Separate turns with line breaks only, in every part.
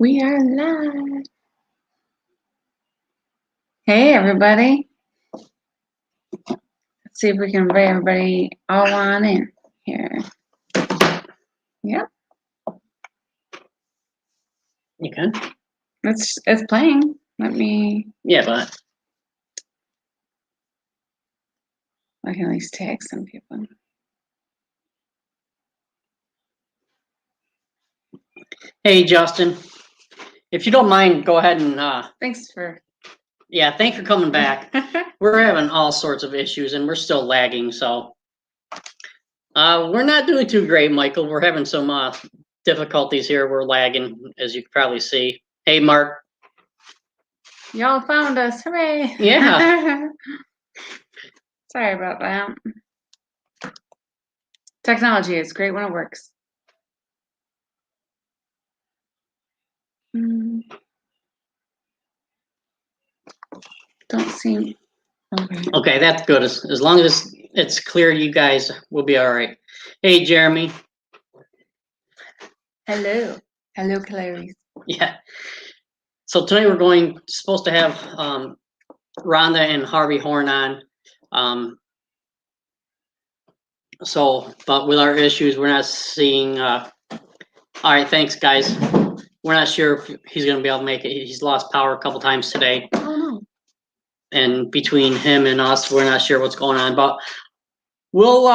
We are live. Hey, everybody. Let's see if we can invite everybody all on in here. Yep.
You can?
It's playing. Let me.
Yeah, but
I can at least tag some people.
hey, Justin, if you don't mind, go ahead and
Thanks for.
yeah, thanks for coming back. We're having all sorts of issues, and we're still lagging, so we're not doing too great, Michael. We're having some difficulties here. We're lagging, as you can probably see. Hey, Mark.
Y'all found us. Hooray.
Yeah.
Sorry about that. Technology is great when it works. Don't seem.
Okay, that's good. As long as it's clear, you guys will be all right. Hey, Jeremy.
Hello. Hello, Clarice.
Yeah. So tonight we're supposed to have Rhonda and Harvey Horne on. But with our issues, we're not seeing. All right, thanks, guys. We're not sure if he's going to be able to make it. He's lost power a couple times today.
Oh, no.
And between him and us, we're not sure what's going on. But we'll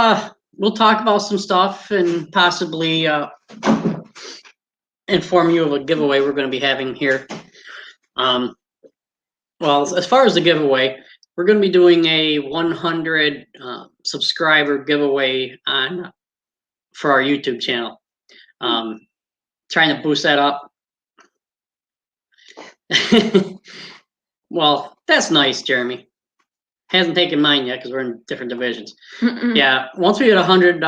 talk about some stuff and possibly inform you of a giveaway we're going to be having here. Well, as far as the giveaway, we're going to be doing a 100 subscriber giveaway for our YouTube channel. Trying to boost that up. Well, that's nice, Jeremy. Hasn't taken mine yet because we're in different divisions. Yeah, once we get 100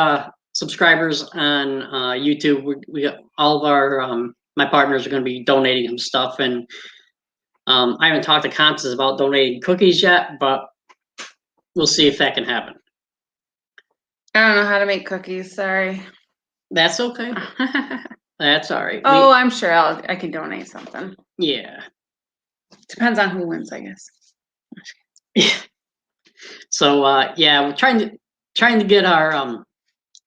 subscribers on YouTube, we got all of our my partners are going to be donating some stuff, and I haven't talked to Constance about donating cookies yet, but we'll see if that can happen.
I don't know how to make cookies. Sorry.
That's okay. That's all right.
Oh, I'm sure I can donate something.
Yeah.
Depends on who wins, I guess.
Yeah. So yeah, we're trying to get our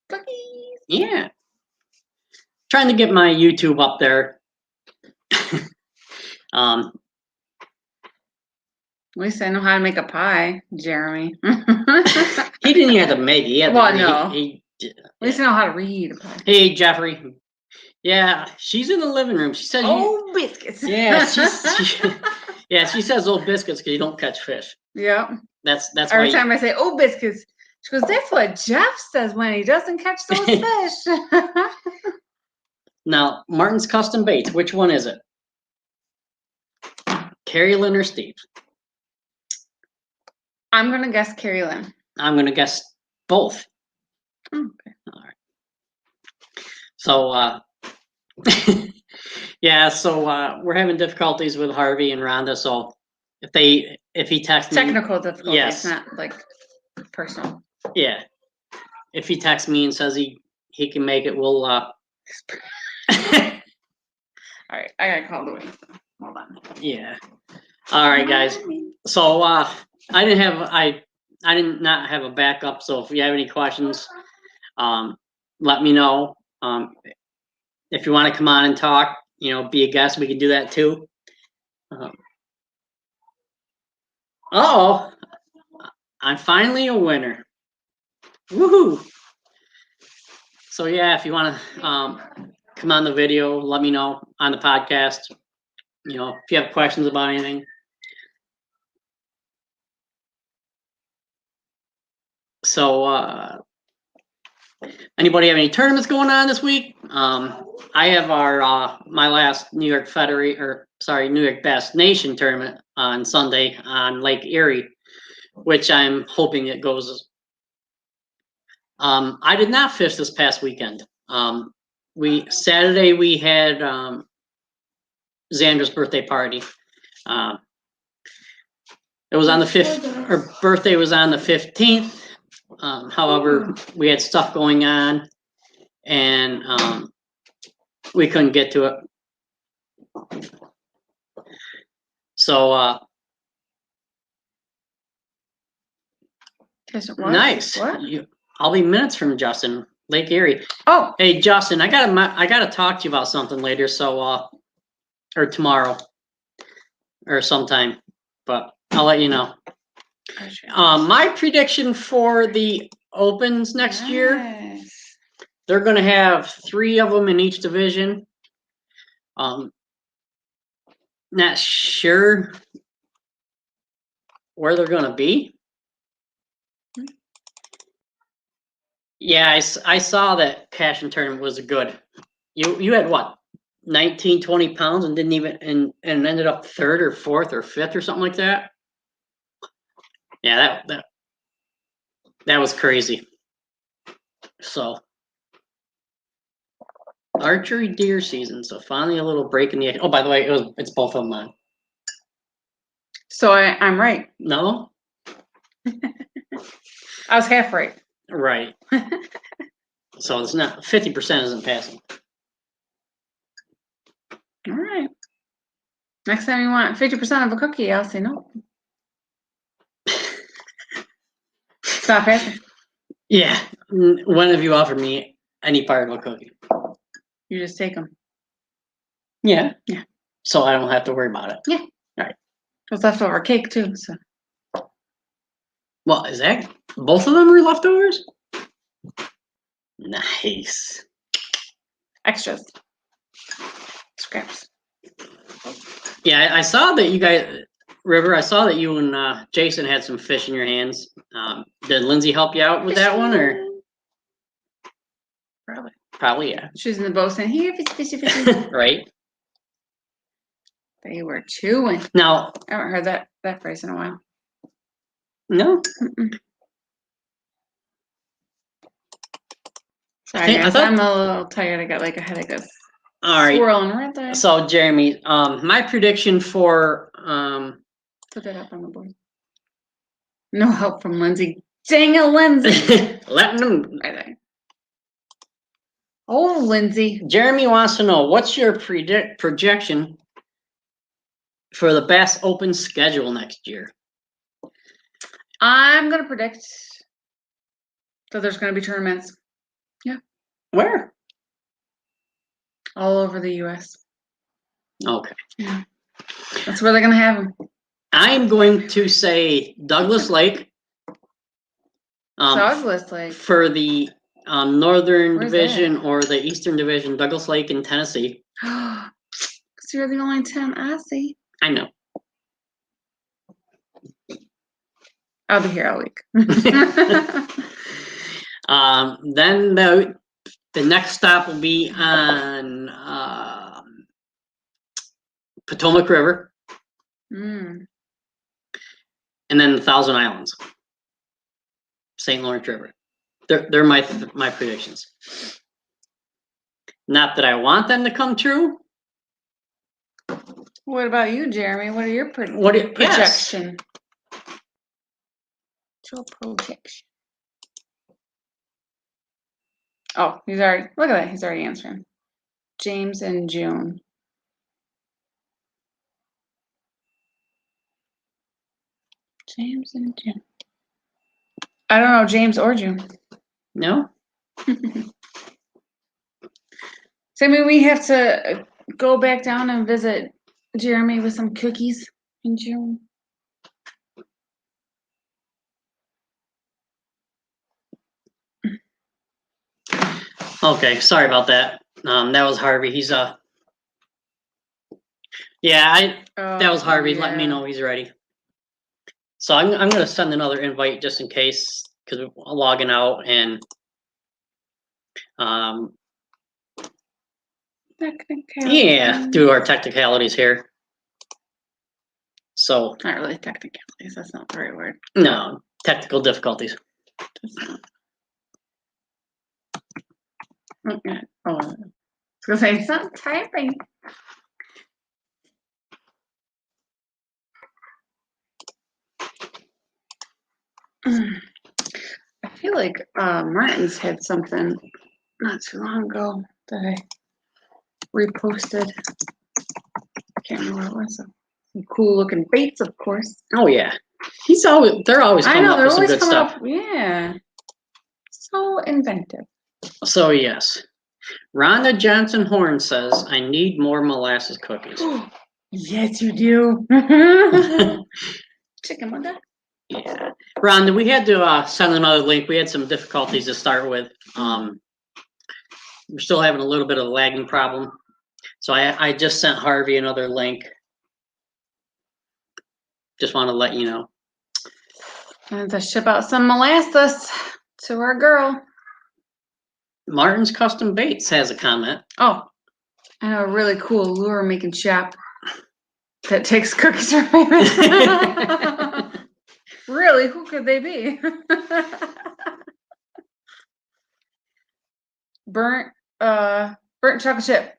cookies.
Yeah. Trying to get my YouTube up there.
At least I know how to make a pie, Jeremy.
He didn't have to make it. He had
well,
to
no.
At
least I know how to read a pie.
Hey, Jeffrey. Yeah, she's in the living room. She says,
"Oh, biscuits."
Yeah, she says "old biscuits" because you don't catch fish.
Yep.
That's
every time I say "oh biscuits," she goes, "That's what Jeff says when he doesn't catch those fish."
Now, Martin's Custom Baits. Which one is it? Carrie Lynn or Steve?
I'm gonna guess Carrie Lynn.
I'm gonna guess both.
Okay.
All right. So, yeah. So we're having difficulties with Harvey and Rhonda. So if he texts me,
technical difficulties,
yes,
not like personal.
Yeah. If he texts me and says he can make it, we'll. All
right, I gotta call Louis. Hold on.
Yeah. All right, guys. So I did not have a backup. So if you have any questions, let me know. If you want to come on and talk, be a guest, we can do that too. Oh, I'm finally a winner. Woohoo! So yeah, if you want to come on the video, let me know on the podcast. If you have questions about anything. So anybody have any tournaments going on this week? I have my last New York Best Nation tournament on Sunday on Lake Erie, which I'm hoping it goes. I did not fish this past weekend. Saturday we had Xandra's birthday party. It was on the 5th. Her birthday was on the 15th. However, we had stuff going on, and we couldn't get to it. So
What?
nice.
What?
I'll be minutes from Justin, Lake Erie.
Oh,
Hey Justin, I gotta talk to you about something later. So or tomorrow or sometime, but I'll let you know. My prediction for the Opens next year,
Yes.
they're going to have 3 of them in each division. Not sure where they're going to be. Yeah, I saw that Passion Tournament was good. You had what, 19, 20 pounds and didn't even and ended up 3rd or 4th or 5th or something like that. Yeah, that was crazy. So archery deer season. So finally a little break in the. Oh, by the way, it's both of them on.
So I'm right.
No.
I was half right.
Right. So it's not 50% isn't passing.
All right. Next time you want 50% of a cookie, I'll say no. Stop passing.
Yeah. When have you offered me any part of a cookie?
You just take them.
Yeah.
Yeah.
So I don't have to worry about it.
Yeah.
All right.
There's leftover cake too. So.
Well, is that both of them are leftovers? Nice.
Extras. Scraps.
Yeah, I saw that you guys, River. I saw that you and Jason had some fish in your hands. Did Lindsay help you out with that one, or? Probably, yeah.
She's in the boat saying, "Here, fishy, fishy."
Right.
They were chewing.
Now,
I haven't heard that phrase in a while.
no.
Mm-mm. Sorry, guys. I'm a little tired. I got like a headache of swirling right there.
So, Jeremy, my prediction for
Put that up on the board. No help from Lindsay. Dang it, Lindsay.
letting them.
Right there. Oh, Lindsay.
Jeremy wants to know, what's your projection for the Bass Open schedule next year?
I'm going to predict that there's going to be tournaments. Yeah.
Where?
All over the U.S.
Okay.
Yeah. That's where they're going to have them.
I'm going to say Douglas Lake.
Douglas Lake.
For the Northern
Where's
Division
that?
or the Eastern Division, Douglas Lake in Tennessee.
Because you're the only 10 I see.
I know.
I'll be here all week.
Then the next stop will be on Potomac River.
Mm.
And then the Thousand Islands. St. Lawrence River. They're my predictions. Not that I want them to come true.
What about you, Jeremy? What are your projection?
Yes.
Your projection. Oh, he's already. Look at that. He's already answering. James and June. James and June. I don't know James or June.
No.
So maybe we have to go back down and visit Jeremy with some cookies in June.
Okay, sorry about that. That was Harvey. He's yeah, that was Harvey.
Yeah.
Let me know he's ready. So I'm gonna send another invite just in case, because I'm logging out and yeah, do our technicalities here. So
not really technicalities. That's not the right word.
No, technical difficulties.
Okay. Oh, I was gonna say it's not typing. I feel like Martin's had something not too long ago that I reposted. I can't remember what it was. Cool looking baits, of course.
Oh yeah, they're always coming up with some good stuff.
Yeah. So inventive.
So yes, Rhonda Johnson Horn says, "I need more molasses cookies."
Yes, you do. Chicken wonder.
Yeah, Rhonda, we had to send another link. We had some difficulties to start with. We're still having a little bit of a lagging problem, so I just sent Harvey another link. Just want to let you know.
And to ship out some molasses to our girl.
Martin's Custom Baits has a comment.
Oh, I know a really cool lure making shop that takes cookies from famous. Really, who could they be? burnt chocolate chip.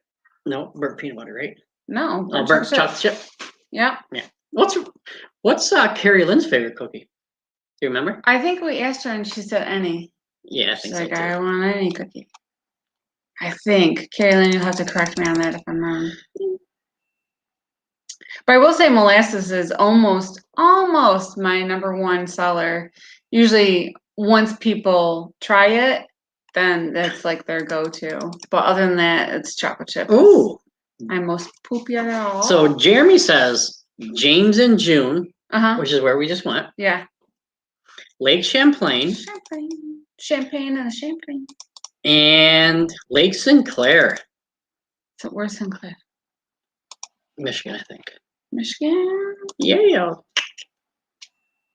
No, burnt peanut butter, right?
No,
burnt chocolate chip.
Yeah.
Yeah. What's Carrie Lynn's favorite cookie? Do you remember?
I think we asked her and she said any.
Yeah, I think
She's
so
like,
too.
I want any cookie. I think. Carrie Lynn, you'll have to correct me on that if I'm wrong. But I will say molasses is almost my number one seller. Usually once people try it, then it's like their go-to. But other than that, it's chocolate chip.
Ooh.
I'm most poopy at it all.
So Jeremy says James in June, which is where we just went.
Yeah.
Lake Champlain.
Champagne and a champagne.
And Lake Sinclair.
So where's Sinclair?
Michigan, I think.
Michigan?
Yeah.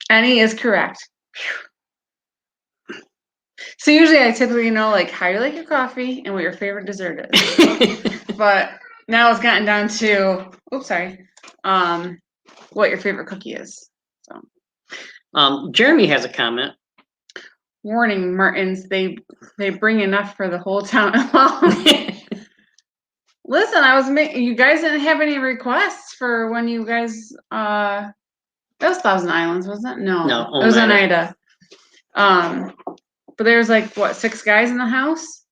Annie is correct. So usually I typically know like how you like your coffee and what your favorite dessert is. But now it's gotten down to what your favorite cookie is. So
Jeremy has a comment.
Warning, Martins, they bring enough for the whole town. Listen, you guys didn't have any requests for when you guys that was Thousand Islands, wasn't it? No, it was Oneida. But there's like what, 6 guys in the house?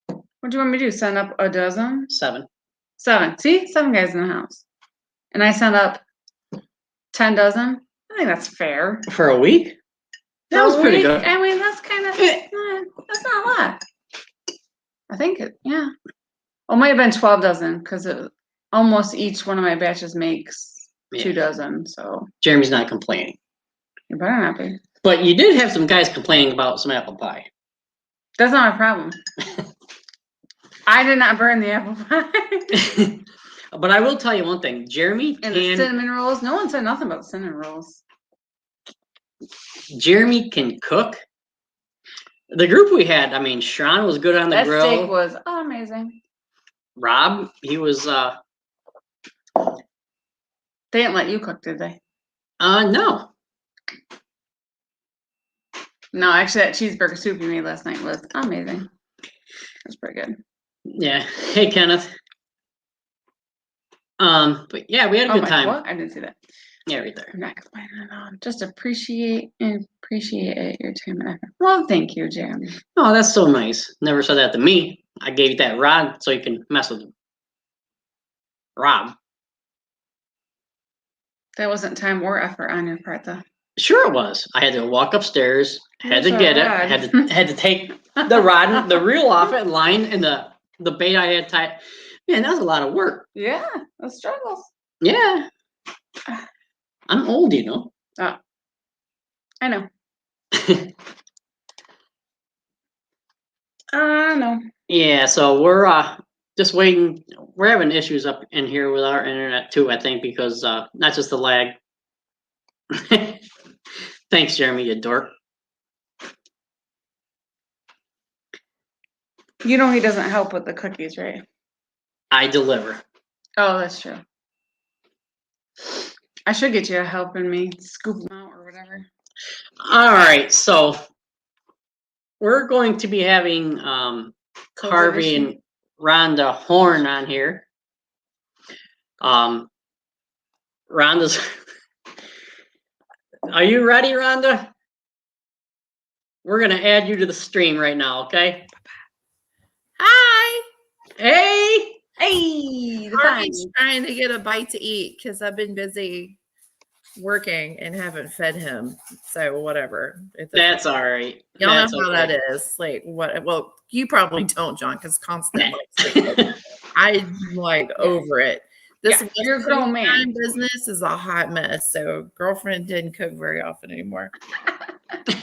What do you want me to do? Send up a dozen?
7.
7. See? 7 guys in the house. And I sent up 10 dozen. I think that's fair.
For a week? That was pretty good.
I mean, that's kind of, that's not a lot. I think yeah. Well, it might have been 12 dozen because almost each one of my batches makes 2 dozen. So
Jeremy's not complaining.
You better not be.
But you did have some guys complaining about some apple pie.
That's not my problem. I did not burn the apple pie.
But I will tell you one thing. Jeremy
and the cinnamon rolls. No one said nothing about cinnamon rolls.
Jeremy can cook. The group we had, I mean, Sean was good on the grill.
That steak was amazing.
Rob, he was
They didn't let you cook, did they?
No.
No, actually that cheeseburger soup you made last night was amazing. It was pretty good.
Yeah. Hey, Kenneth. But yeah, we had a good time.
What? I didn't see that.
Yeah, right there.
I'm not complaining at all. Just appreciate your time and effort. Well, thank you, Jeremy.
Oh, that's so nice. Never said that to me. I gave you that rod so you can mess with him. Rob.
That wasn't time or effort on your part, though.
Sure it was. I had to walk upstairs, had to get it, had to take the rod, the reel off it, line, and the bait I had tied. Man, that was a lot of work.
Yeah, those struggles.
Yeah. I'm old, you know.
I know. I know. Yeah,
so we're just waiting. We're having issues up in here with our internet too, I think, because not just the lag. Thanks, Jeremy, you dork.
You know he doesn't help with the cookies, right?
I deliver.
Oh, that's true. I should get you a helping me scoop them out or whatever.
All right, so we're going to be having Harvey and Rhonda Horne on here. Rhonda's. Are you ready, Rhonda? We're gonna add you to the stream right now, okay?
Hi.
Hey.
Hey.
Harvey
Harvey's trying to get a bite to eat because I've been busy working and haven't fed him. So whatever.
That's all right.
Y'all know how that is. Like what? Well, you probably don't, John, because constant. I'm like over it. This
you're a grown man.
Business is a hot mess. So girlfriend didn't cook very often anymore.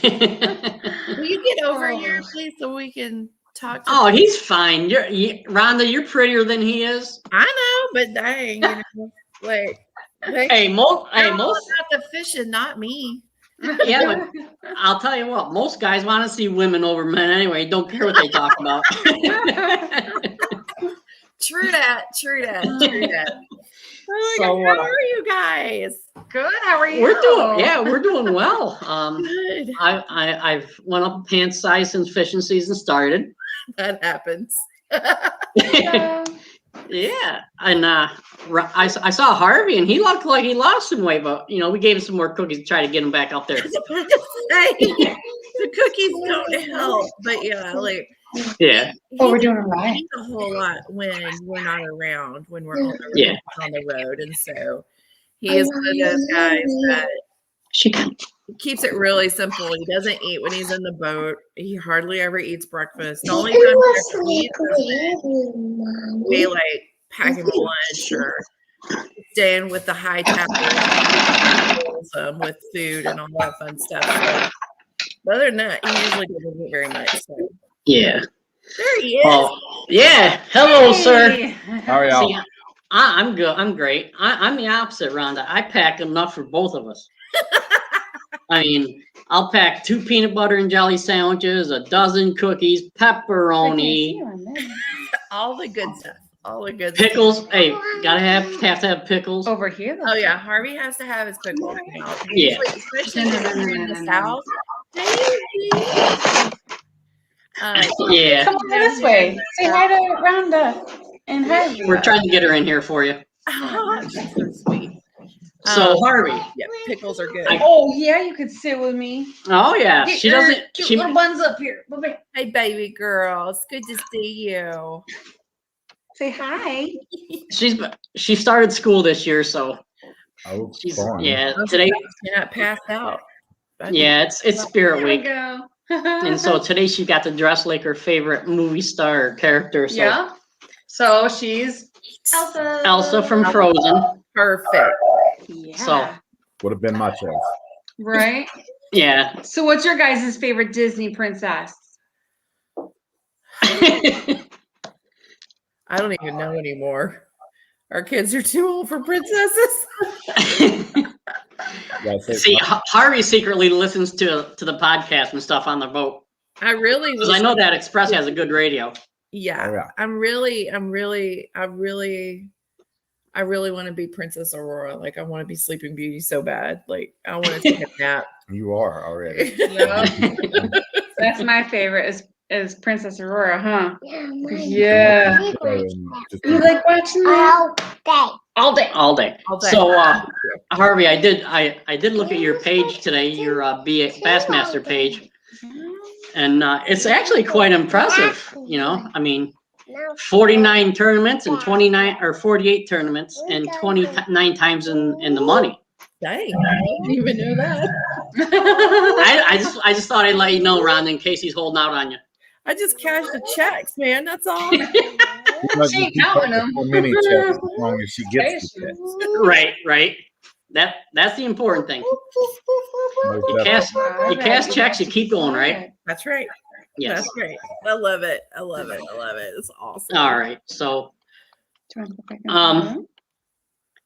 Will you get over here, please, so we can talk?
He's fine. Rhonda, you're prettier than he is.
I know, but dang, like.
Most
about the fishing, not me.
Yeah, but I'll tell you what, most guys want to see women over men anyway. Don't care what they talk about.
True that. Oh my God, how are you guys?
Good. How are you?
We're doing well.
Good.
I've went up a pants size since fishing season started.
That happens.
Yeah, and I saw Harvey, and he looked like he lost some weight, but we gave him some more cookies to try to get him back up there.
The cookies don't help, but
we're doing it right.
He eats a whole lot when we're not around, when we're on the road, and so he is one of those guys that he keeps it really simple. He doesn't eat when he's in the boat. He hardly ever eats breakfast. The only time he eats is when we pack him lunch or staying with the high tappers with food and all that fun stuff. So, but other than that, he usually doesn't eat very much. So.
Yeah.
There he is.
Yeah. Hello, sir.
How are y'all?
See, I'm good. I'm great. I'm the opposite, Rhonda. I pack enough for both of us. I mean, I'll pack 2 peanut butter and jelly sandwiches, a dozen cookies, pepperoni,
all the good stuff. All the good
pickles.
Stuff.
Hey, have to have pickles
over here.
Oh yeah, Harvey has to have his pickles.
Yeah,
especially in the South.
Yeah.
Come on this way. Say hi to Rhonda and Harvey.
We're trying to get her in here for you.
Oh, she's so sweet.
So Harvey.
Yeah, pickles are good.
You could sit with me.
Oh yeah,
she little buns up here.
Hey, baby girl, it's good to see you.
Say hi.
She started school this year, so
she's
today
you're not passed out.
It's Spirit Week. And so today she got to dress like her favorite movie star or character. So.
Yeah. So she's
Elsa from Frozen.
Perfect.
Yeah.
So
would have been my choice.
Right?
Yeah.
So what's your guys' favorite Disney princess?
I don't even know anymore. Our kids are too old for princesses.
See, Harvey secretly listens to the podcast and stuff on the boat.
I really
because I know that Express has a good radio.
Yeah. I really want to be Princess Aurora. Like I want to be Sleeping Beauty so bad. Like I want to take a nap.
You are already.
That's my favorite is Princess Aurora, huh? Yeah. You like watching that? All day.
So Harvey, I did look at your page today, your Bassmaster page, and it's actually quite impressive. I mean, 49 tournaments and 29 or 48 tournaments and 29 times in the money.
Dang, I didn't even know that.
I just thought I'd let you know, Ron, in case he's holding out on you.
I just cashed the checks, man. That's all.
She ain't counting them.
Many checks as long as she gets the checks.
Right. That's the important thing. You cash checks, you keep going, right?
That's right.
Yes.
That's great. I love it. It's awesome.
All right. So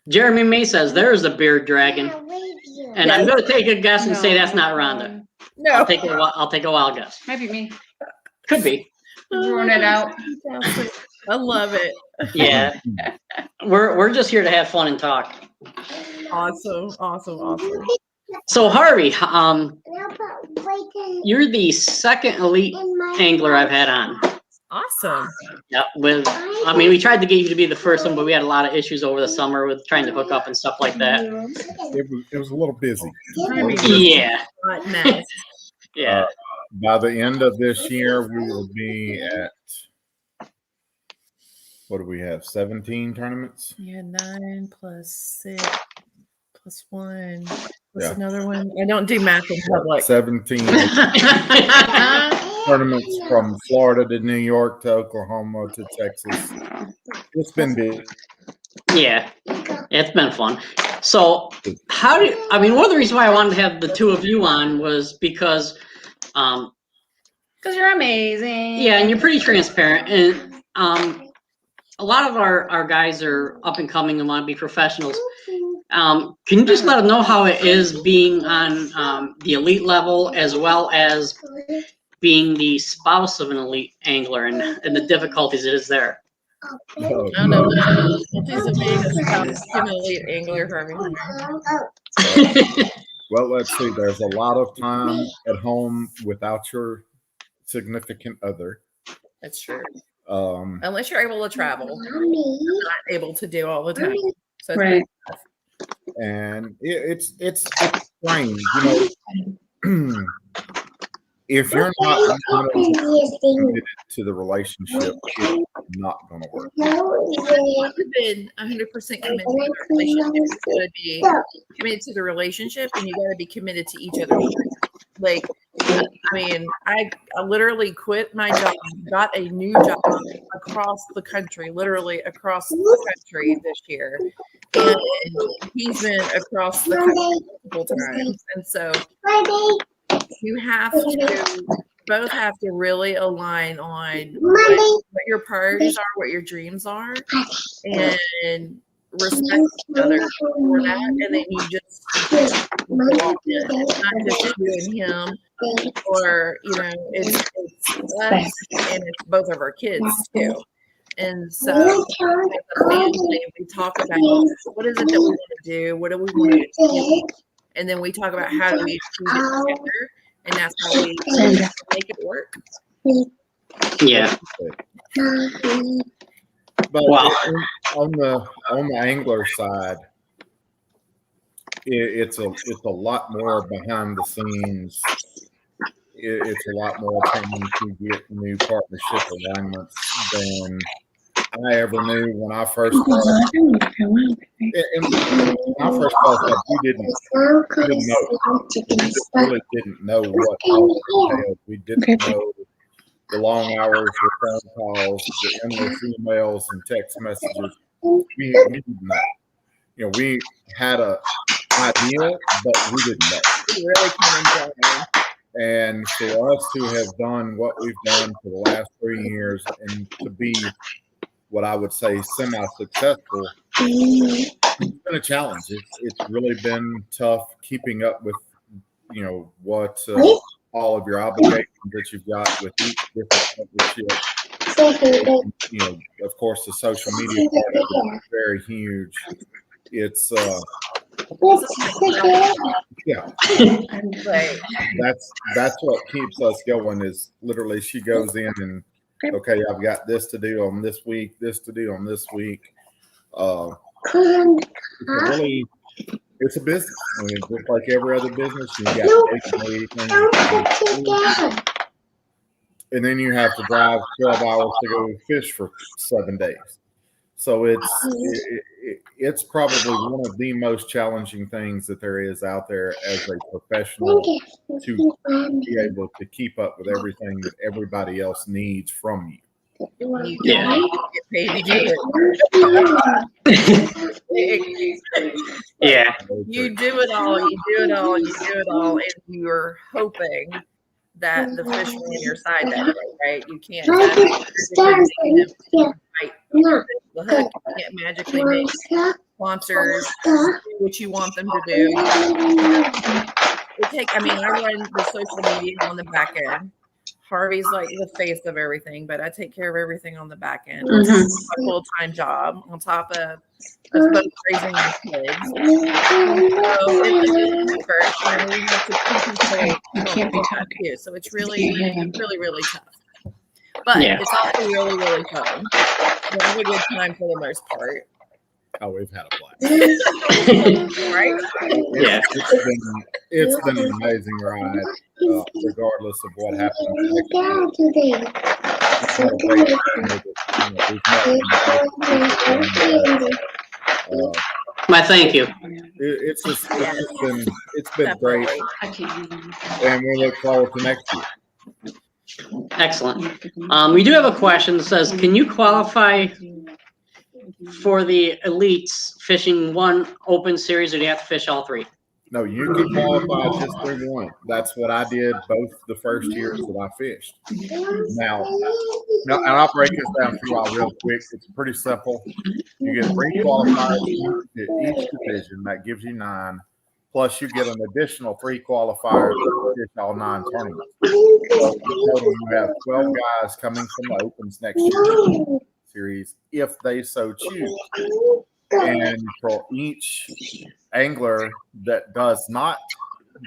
Jeremy May says there's a beard dragon. And I'm gonna take a guess and say that's not Rhonda.
No.
I'll take a wild guess.
Might be me.
Could be.
Throwing it out.
I love it.
Yeah. We're just here to have fun and talk.
Awesome.
So Harvey, you're the second elite angler I've had on.
Awesome.
Yeah, we tried to get you to be the first one, but we had a lot of issues over the summer with trying to hook up and stuff like that.
It was a little busy.
Yeah.
Yeah.
By the end of this year, we will be at what do we have? 17 tournaments?
Yeah, 9 plus 6 plus 1 plus
Yeah.
another one. I don't do math in public.
17 tournaments from Florida to New York to Oklahoma to Texas. It's been big.
Yeah, it's been fun. So one of the reasons why I wanted to have the two of you on was because
you're amazing.
Yeah, and you're pretty transparent, and a lot of our guys are up and coming and want to be professionals. Can you just let them know how it is being on the elite level as well as being the spouse of an elite angler and the difficulties it is there?
No. Difficulties of being a spouse to an elite angler, Harvey.
Well, let's see. There's a lot of time at home without your significant other.
That's true. Unless you're able to travel, you're not able to do all the time. So
right.
And it's strange, if you're not committed to the relationship, it's not going to work.
I've been 100% committed to the relationship. You got to be committed to the relationship, and you got to be committed to each other. Like, I mean, I literally quit my job, got a new job across the country, literally across the country this year. And he's been across the country multiple times. And so you both have to really align on what your priorities are, what your dreams are, and respect each other for that. And then you just walk in. It's not just you and him, or it's us and it's both of our kids too. And so as a family, we talk about what is it that we want to do, what do we want to achieve, and then we talk about how do we achieve it together, and that's how we make it work.
Yeah.
But on the angler side, it's a lot more behind the scenes. It's a lot more trying to get new partnership alignments than I ever knew when I first started. And when I first started, we didn't know. We really didn't know what entailed. We didn't know the long hours, the phone calls, the endless emails and text messages. We didn't know. We had an idea, but we didn't know.
We really came in.
And for us to have done what we've done for the last 3 years and to be what I would say semi-successful, it's been a challenge. It's really been tough keeping up with, what all of your obligations that you've got with each different partnership. Of course, the social media part is very huge. It's yeah. That's what keeps us going. Is literally she goes in and okay, I've got this to do on this week, this to do on this week. It's a business. I mean, just like every other business, you got things, and then you have to drive 12 hours to go fish for 7 days. So it's probably one of the most challenging things that there is out there as a professional to be able to keep up with everything that everybody else needs from you.
Yeah. Yeah.
You do it all, and you're hoping that the fish will on your side that day, right? You can't the hook. You can't magically make sponsors do what you want them to do. I run the social media on the back end. Harvey's like the face of everything, but I take care of everything on the back end. It's a full-time job on top of both raising our kids. So it's effort. We have to keep people. So it's really, really, really tough. But it's also really, really fun. We have a good time for the most part.
Oh, we've had a blast.
Right?
Yeah.
It's been an amazing ride, regardless of what happens. had a great partner that, we've met.
My thank you.
It's been great, and we look forward to next year.
Excellent. We do have a question that says, can you qualify for the elites fishing one open series, or do you have to fish all three?
No, you can qualify just through one. That's what I did both the first years that I fished. Now, and I'll break this down for you all real quick. It's pretty simple. You get 3 qualifiers to each division. That gives you 9. Plus, you get an additional 3 qualifiers to fish all 9 tournaments. So, you have 12 guys coming from the Opens next year series, if they so choose. And for each angler that does not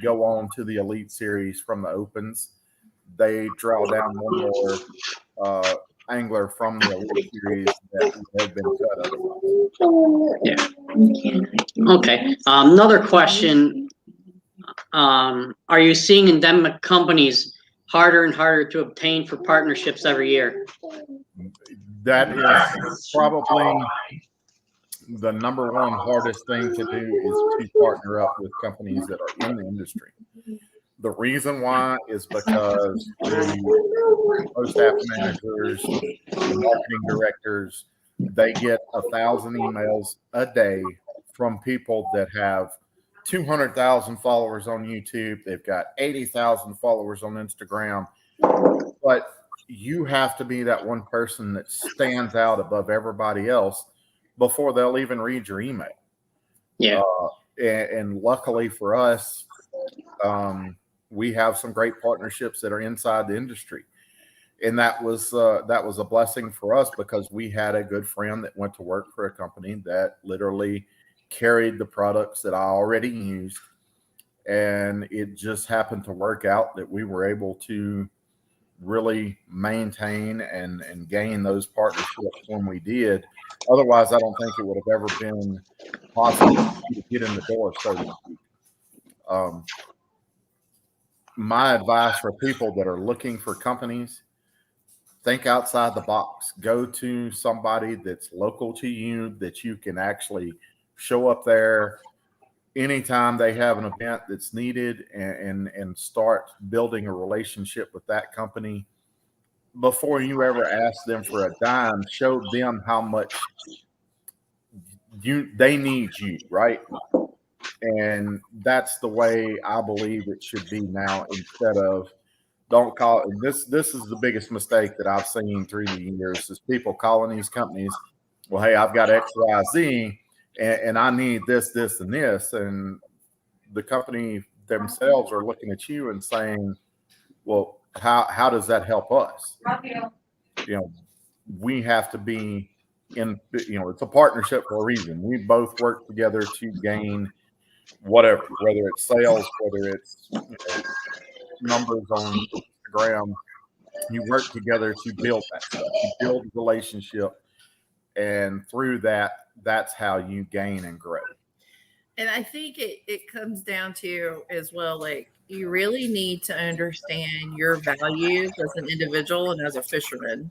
go on to the Elite Series from the Opens, they draw down one more angler from the Elite Series that have been cut up.
Yeah. Okay. Another question. Are you seeing endemic companies harder and harder to obtain for partnerships every year?
That is probably the number one hardest thing to do, is to partner up with companies that are in the industry. The reason why is because the staff managers, the marketing directors, they get 1,000 emails a day from people that have 200,000 followers on YouTube. They've got 80,000 followers on Instagram. But you have to be that one person that stands out above everybody else before they'll even read your email.
Yeah.
And luckily for us, we have some great partnerships that are inside the industry. And that was a blessing for us, because we had a good friend that went to work for a company that literally carried the products that I already used. And it just happened to work out that we were able to really maintain and gain those partnerships when we did. Otherwise, I don't think it would have ever been possible to get in the door, so to speak. My advice for people that are looking for companies, think outside the box. Go to somebody that's local to you, that you can actually show up there anytime they have an event that's needed, and start building a relationship with that company. Before you ever ask them for a dime, show them how much they need you, right? And that's the way I believe it should be now, instead of don't call it. This is the biggest mistake that I've seen through the years, is people calling these companies, well, hey, I've got X, Y, Z, and I need this, this, and this. And the company themselves are looking at you and saying, well, how does that help us? We have to be in, it's a partnership for a reason. We both work together to gain whatever, whether it's sales, whether it's numbers on Instagram. You work together to build that stuff. You build a relationship, and through that, that's how you gain and grow.
And I think it comes down to as well, like, you really need to understand your values as an individual and as a fisherman,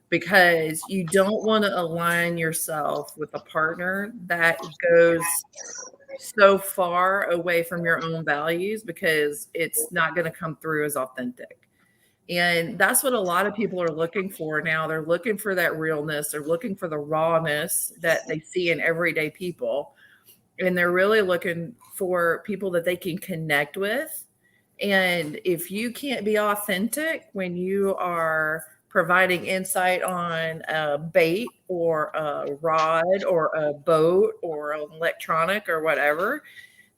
because you don't want to align yourself with a partner that goes so far away from your own values, because it's not going to come through as authentic. And that's what a lot of people are looking for now. They're looking for that realness. They're looking for the rawness that they see in everyday people. And they're really looking for people that they can connect with. And if you can't be authentic when you are providing insight on a bait or a rod or a boat or an electronic or whatever,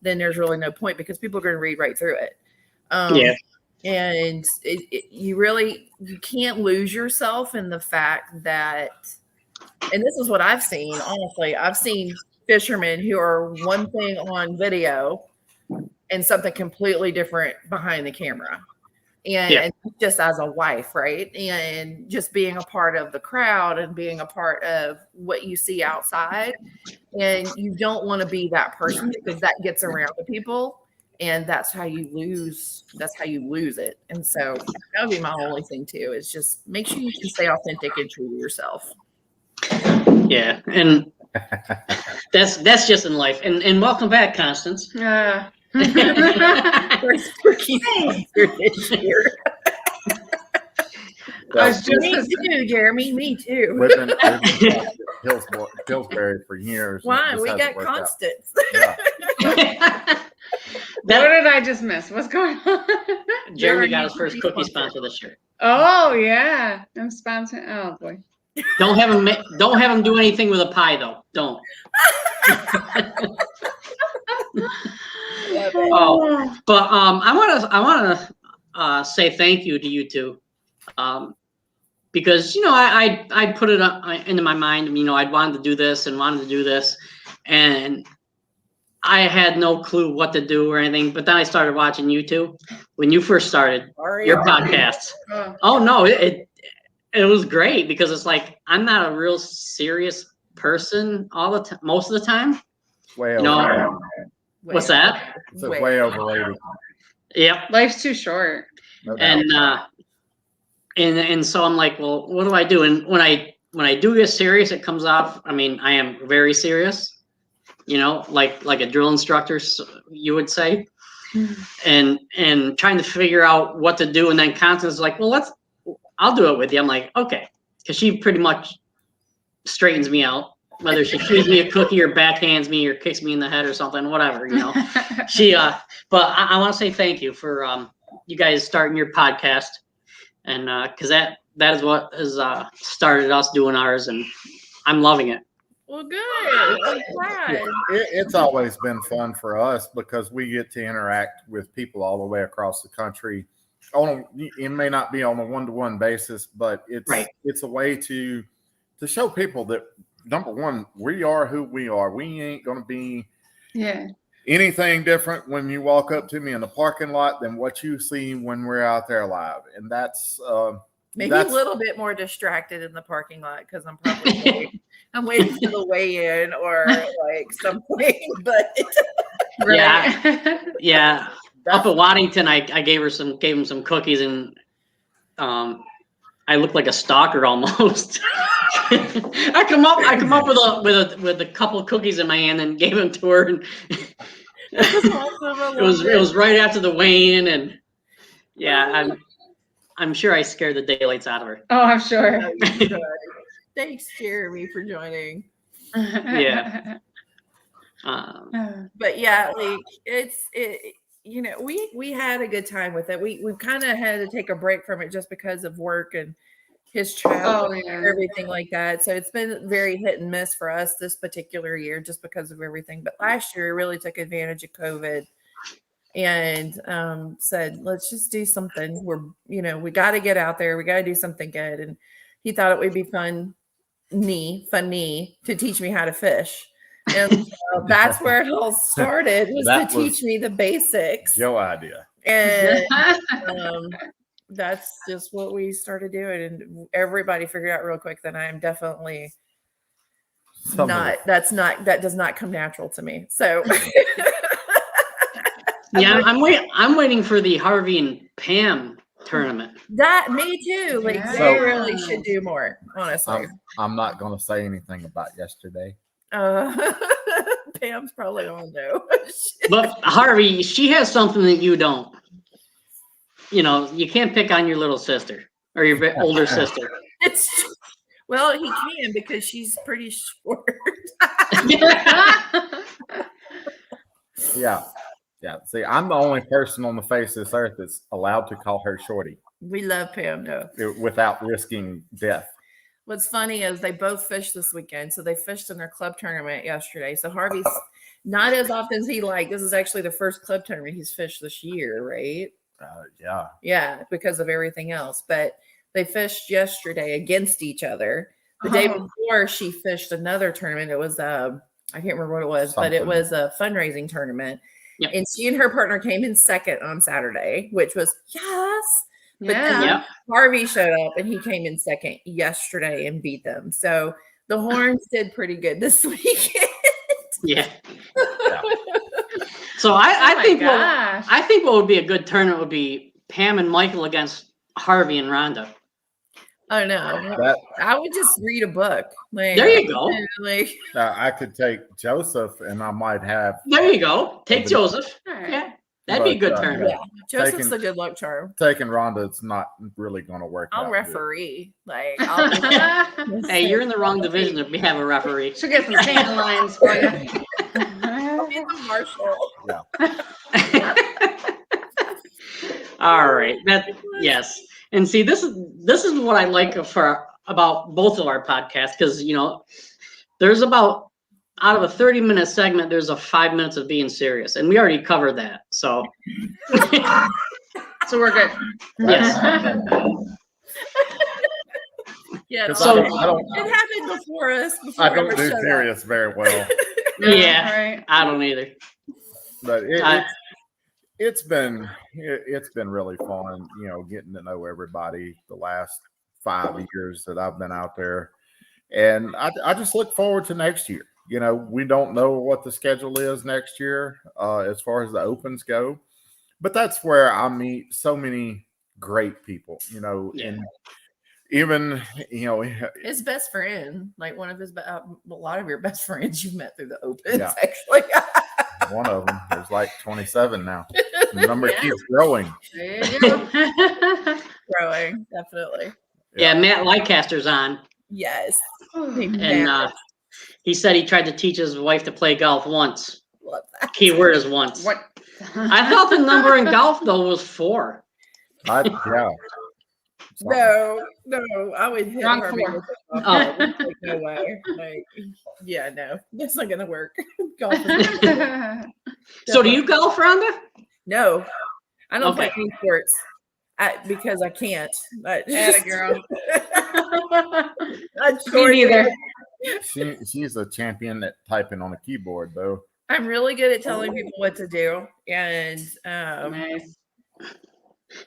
then there's really no point, because people are going to read right through it. And you can't lose yourself in the fact that, and this is what I've seen, honestly, I've seen fishermen who are one thing on video and something completely different behind the camera. And just as a wife, right? And just being a part of the crowd and being a part of what you see outside. And you don't want to be that person, because that gets around to people. And that's how you lose it. And so that would be my only thing too, is just make sure you can stay authentic and true to yourself.
Yeah. And that's just in life. And welcome back, Constance.
Yeah.
First cookie sponsor this year.
I was just
Me too, Jeremy. Me too.
We've been Pillsbury for years.
Why? We got Constance.
Yeah.
What did I just miss? What's going on?
Jeremy got his first cookie sponsor this year.
Oh yeah, I'm sponsoring. Oh boy.
Don't have him do anything with a pie though. Don't. Oh, but I wanna say thank you to you two, because I put it into my mind. I'd wanted to do this and I had no clue what to do or anything. But then I started watching you two when you first started your podcasts. Oh no, it was great, because it's like I'm not a real serious person all the time, most of the time.
Way overrated.
What's that?
It's way overrated.
Yep.
Life's too short.
No doubt.
And so I'm like, well, what do I do? And when I do get serious, it comes off. I mean, I am very serious. Like a drill instructor, you would say, and trying to figure out what to do. And then Constance is like, well, I'll do it with you. I'm like, okay. Because she pretty much straightens me out, whether she feeds me a cookie or backhands me or kicks me in the head or something, whatever, but I want to say thank you for, you guys starting your podcast, and, cause that is what has, started us doing ours, and I'm loving it.
Well, good. I'm glad.
It's always been fun for us because we get to interact with people all the way across the country. It may not be on a one-to-one basis, but it's a way to show people that, number one, we are who we are. We ain't going to be anything different when you walk up to me in the parking lot than what you see when we're out there live. And that's
maybe a little bit more distracted in the parking lot because I'm probably I'm waiting for the weigh in or like something. But
yeah. Up at Waddington, I gave him some cookies, and I look like a stalker almost. I come up with a couple of cookies in my hand and gave them to her, and it was right after the weigh-in, and I'm sure I scared the daylights out of her.
Oh, I'm sure.
Thanks, Jeremy, for joining.
Yeah.
But yeah, like we had a good time with it. We kind of had to take a break from it just because of work and his child and everything like that. So it's been very hit and miss for us this particular year just because of everything. But last year we really took advantage of COVID and said, let's just do something. We got to get out there. We got to do something good. And he thought it would be funny to teach me how to fish. And that's where it all started, was to teach me the basics.
Your idea.
And that's just what we started doing. And everybody figured out real quick that I am definitely that does not come natural to me. So
yeah, I'm waiting for the Harvey and Pam tournament.
That me too. Like they really should do more, honestly.
I'm not going to say anything about yesterday.
Pam's probably on though.
But Harvey, she has something that you don't. You can't pick on your little sister or your older sister.
Well, he can because she's pretty short.
Yeah. See, I'm the only person on the face of this earth that's allowed to call her Shorty.
We love Pam though.
Without risking death.
What's funny is they both fished this weekend. So they fished in their club tournament yesterday. So Harvey's not as often as he liked. This is actually the first club tournament he's fished this year, right? Yeah, because of everything else. But they fished yesterday against each other. The day before, she fished another tournament. It was I can't remember what it was, but it was a fundraising tournament. Yep. And she and her partner came in second on Saturday, which was But then Harvey showed up and he came in second yesterday and beat them. So the Horns did pretty good this weekend.
Yeah. So I think
gosh.
I think what would be a good tournament would be Pam and Michael against Harvey and Rhonda.
Oh no, I would just read a book. Like,
there you go.
Like,
I could take Joseph, and I might have.
There you go. Take Joseph.
All right.
Yeah, that'd be a good tournament.
yeah, Joseph's a good luck charm.
Taking Rhonda, it's not really going to work.
I'll
out
referee. Like,
Hey, you're in the wrong division if we have a referee.
She'll get some dandelions for you.
I'll be the marshal.
Yeah.
All right. Yes. And see, this is what I like about both of our podcasts, because there's about out of a 30-minute segment, there's a 5 minutes of being serious, and we already covered that. So,
so we're good.
Yes.
Yeah.
So
it happened before us.
I don't do serious very well.
Yeah,
Right.
I don't either.
But it's been really fun, getting to know everybody the last 5 years that I've been out there, and I just look forward to next year. We don't know what the schedule is next year as far as the opens go, but that's where I meet so many great people. And even
his best friend, like one of his a lot of your best friends you've met through the opens,
Yeah.
actually.
one of them, there's like 27 now. The number keeps growing.
There you go.
Growing, definitely.
Yeah, Matt Lancaster's on,
Yes.
and he said he tried to teach his wife to play golf once.
Love that.
Key word is once.
What?
I thought the number in golf though was 4.
Yeah.
No, I would hit
Wrong
Harvey
4.
with a golf ball. Like, no way. Like, yeah, no, that's not gonna work. Golf is
So do you golf, Rhonda?
No, I don't play
Okay.
any sports because I can't.
Atta girl.
Me
Me neither.
She's a champion at typing on a keyboard, though.
I'm really good at telling people what to do, and
Nice.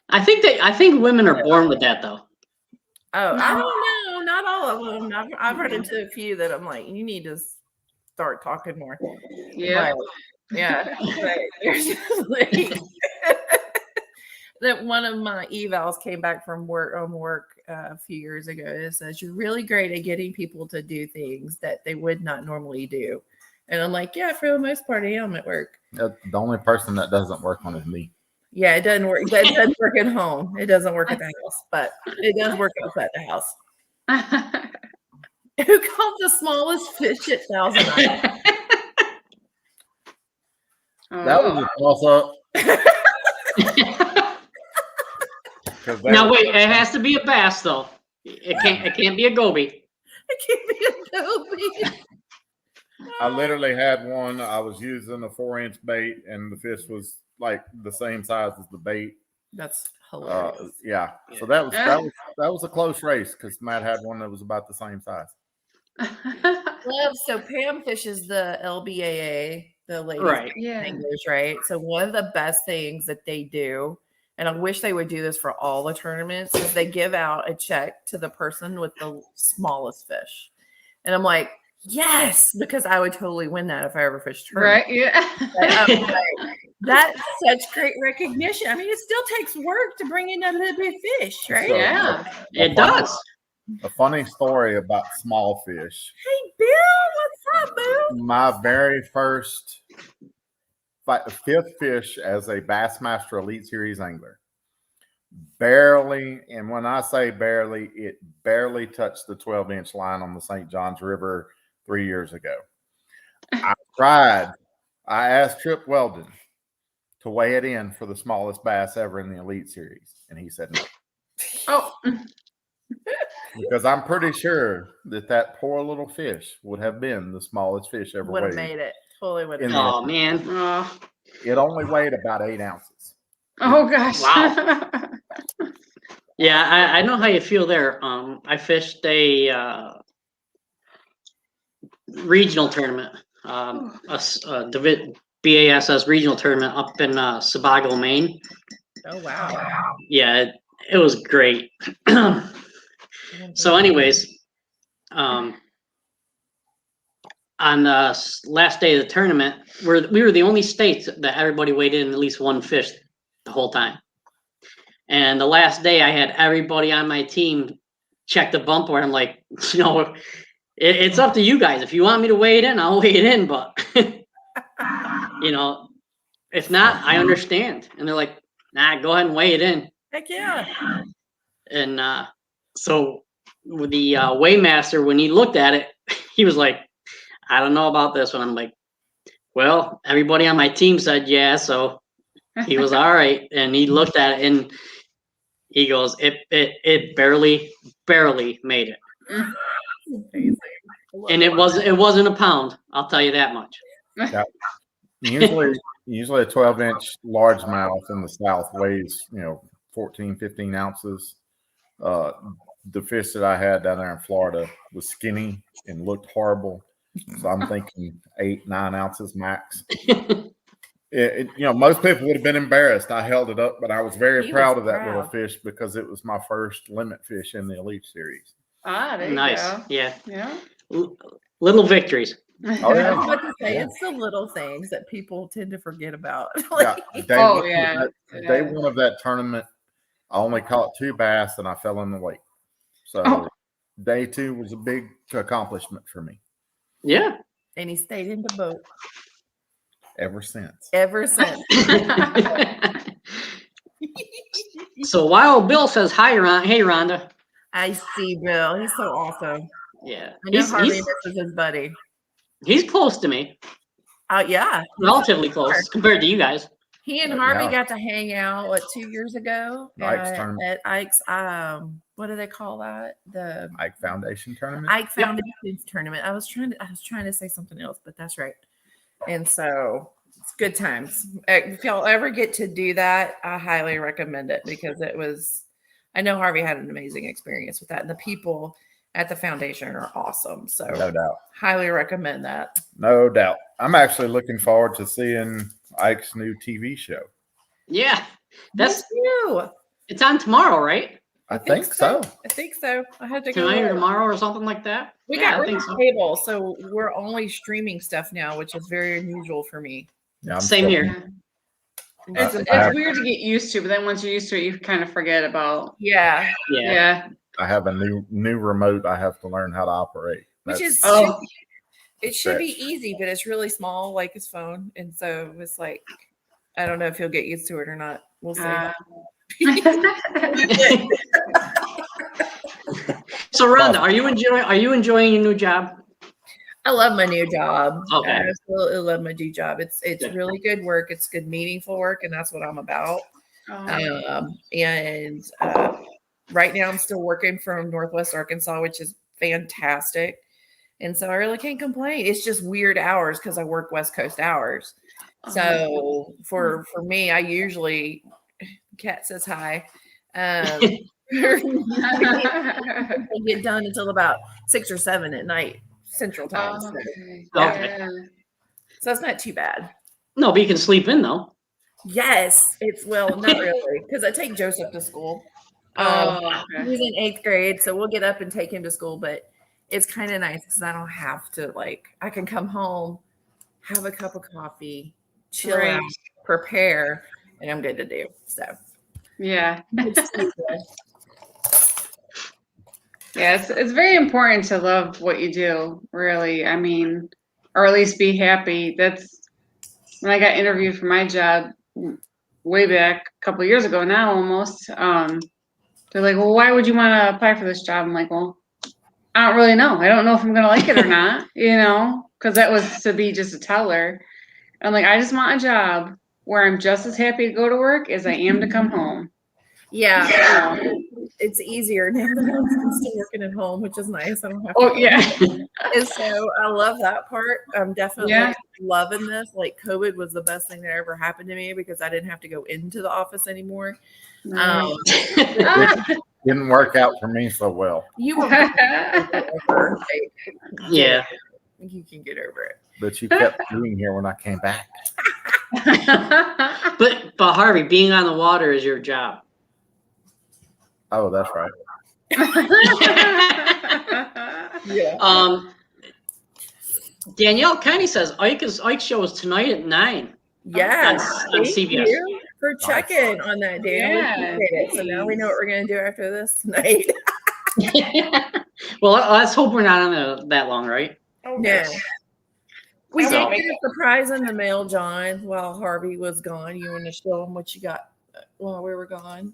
I think women are born with that though.
I don't know, not all of them. I've run into a few that I'm like, you need to start talking more.
Yeah.
But, yeah. But there's like, that one of my evals came back from work a few years ago. It says you're really great at getting people to do things that they would not normally do. And I'm like, yeah, for the most part, I am at work.
The only person that doesn't work on is me.
Yeah, it doesn't work. It doesn't work at home. It doesn't work at the house, but it does work outside the house. Who caught the smallest fish at 1,000 Island?
That was a toss-up.
Now wait, it has to be a bass though. It can't be a goby.
It can't be a goby.
I literally had one. I was using a 4-inch bait, and the fish was like the same size as the bait.
That's hilarious.
Yeah. So that was a close race because Matt had one that was about the same size.
So Pam fishes the LBAA, the ladies
Right.
Yeah.
anglers, right? So one of the best things that they do, and I wish they would do this for all the tournaments, is they give out a check to the person with the smallest fish. And I'm like, yes, because I would totally win that if I ever fished tournament.
Right. Yeah.
That's such great recognition. I mean, it still takes work to bring in a little bit of fish, right?
So,
Yeah.
It does.
A funny story about small fish.
Hey, Bill, what's up, Bill?
My very first 5th fish as a Bassmaster Elite Series angler. Barely, and when I say barely, it barely touched the 12-inch line on the St. Johns River 3 years ago. I asked Trip Weldon to weigh it in for the smallest bass ever in the Elite Series, and he said no.
Oh.
Because I'm pretty sure that poor little fish would have been the smallest fish ever
Would have
weighed.
made it. Totally would have.
Oh man.
Oh.
It only weighed about 8 ounces.
Oh gosh.
Wow. Yeah, I know how you feel there. I fished a regional tournament, BASS regional tournament up in Sebago, Maine.
Oh wow.
Yeah, it was great. So anyways, on the last day of the tournament, we were the only state that everybody weighed in at least one fish the whole time. And the last day, I had everybody on my team check the bump board. I'm like, it's up to you guys. If you want me to weigh it in, I'll weigh it in. But if not, I understand. And they're like, nah, go ahead and weigh it in.
Heck yeah.
And so with the weighmaster, when he looked at it, he was like, I don't know about this one. I'm like, well, everybody on my team said yeah, so he was all right. And he looked at it and he goes, it barely made it. And it wasn't a pound, I'll tell you that much.
Yeah. Usually a 12-inch largemouth in the South weighs 14, 15 ounces. The fish that I had down there in Florida was skinny and looked horrible. So I'm thinking 8, 9 ounces max. Most people would have been embarrassed. I held it up, but I was very proud of that little fish because it was my first limit fish in the Elite Series.
There
nice.
You go.
Yeah. Little victories.
Oh, yeah.
I was about to say, it's the little things that people tend to forget about.
Day one of that tournament, I only caught 2 bass and I fell in the lake. So day 2 was a big accomplishment for me.
Yeah.
And he stayed in the boat.
Ever since.
So Wild Bill says, hi, hey, Rhonda.
I see Bill. He's so awesome.
Yeah.
I know Harvey misses his buddy.
He's close to me.
Yeah.
Relatively close compared to you guys.
He and Harvey got to hang out 2 years ago at Ike's what do they call that? The
Ike Foundation tournament.
Ike Foundation tournament. I was trying to say something else, but that's right. And so it's good times. If y'all ever get to do that, I highly recommend it because I know Harvey had an amazing experience with that. And the people at the foundation are awesome. So
no doubt. Highly
recommend that.
No doubt. I'm actually looking forward to seeing Ike's new TV show.
Yeah.
That's new.
It's on tomorrow, right?
I think so.
I had to
go tonight or tomorrow or something like that.
We got rid of cable, so we're only streaming stuff now, which is very unusual for me.
Yeah,
same here.
It's weird to get used to, but then once you're used to it, you kind of forget about.
Yeah.
I have a new remote. I have to learn how to operate.
It should be easy, but it's really small, like his phone, and so it's like I don't know if he'll get used to it or not. We'll see.
So Rhonda, are you enjoying your new job?
I love my new job.
Okay.
I absolutely love my new job. It's really good work. It's good, meaningful work, and that's what I'm about. Right now I'm still working from Northwest Arkansas, which is fantastic. And so I really can't complain. It's just weird hours because I work West Coast hours. So for me, I usually Kat says hi. I get done until about 6 or 7 at night Central Time. So that's not too bad.
No, but you can sleep in though.
Yes, not really because I take Joseph to school. He's in 8th grade, so we'll get up and take him to school. But it's kind of nice because I don't have to I can come home, have a cup of coffee, chill out, prepare, and I'm good to do. So
yeah. It's very important to love what you do, really. I mean, or at least be happy. That's when I got interviewed for my job way back a couple of years ago now almost. They're like, well, why would you want to apply for this job? I'm like, well, I don't really know. I don't know if I'm going to like it or not, because that was to be just a teller. I'm like, I just want a job where I'm just as happy to go to work as I am to come home.
Yeah. It's easier now that I'm still working at home, which is nice. I don't have to.
Oh, yeah.
And so I love that part. I'm definitely loving this. Like COVID was the best thing that ever happened to me because I didn't have to go into the office anymore.
It didn't work out for me so well.
You were
yeah.
You can get over it.
But you kept being here when I came back.
But Harvey, being on the water is your job.
Oh, that's right.
Yeah.
Danielle Kenny says Ike show is tonight at 9.
Yes.
On
Thank
CBS.
you for checking on that, Dan. We appreciate it. So now we know what we're going to do after this tonight.
Well, let's hope we're not on that long, right?
No. We did get a surprise in the mail, John, while Harvey was gone. You want to show them what you got while we were gone?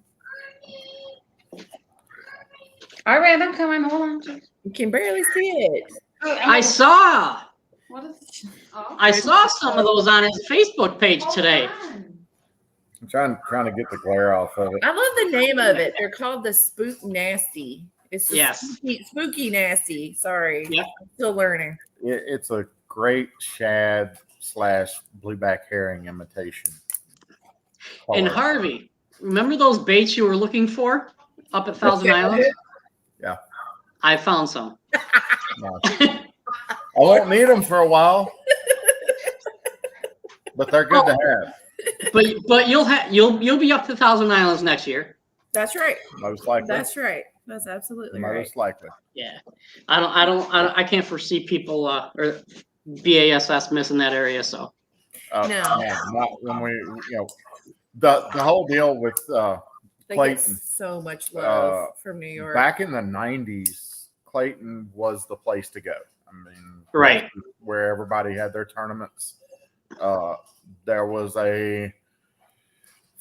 All right, I'm coming. Hold on.
You can barely see it.
I saw.
What is? Oh.
I saw some of those on his Facebook page today.
I'm trying to get the glare off of it.
I love the name of it. They're called the Spook Nasty. It's spooky nasty. Sorry.
Yep.
I'm still learning.
It's a great shad / blueback herring imitation.
And Harvey, remember those baits you were looking for up at Thousand Islands?
Yeah.
I found some.
I won't need them for a while, but they're good to have.
But you'll be up to Thousand Islands next year.
That's right.
Most likely.
That's right. That's absolutely right.
Most likely.
Yeah. I can't foresee people or BASS missing that area. So.
No.
Not when we the whole deal with Clayton.
So much love from New York.
Back in the 90s, Clayton was the place to go. I mean,
right
where everybody had their tournaments. There was a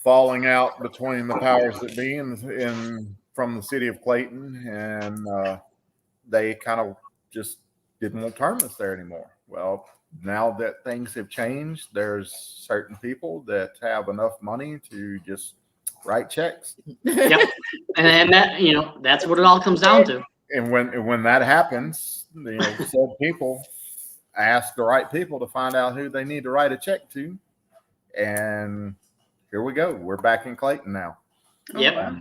falling out between the powers that be from the city of Clayton, and they kind of just didn't want tournaments there anymore. Well, now that things have changed, there's certain people that have enough money to just write checks.
Yep. And that, that's what it all comes down to.
And when that happens, said people ask the right people to find out who they need to write a check to. And here we go. We're back in Clayton now.
Yep.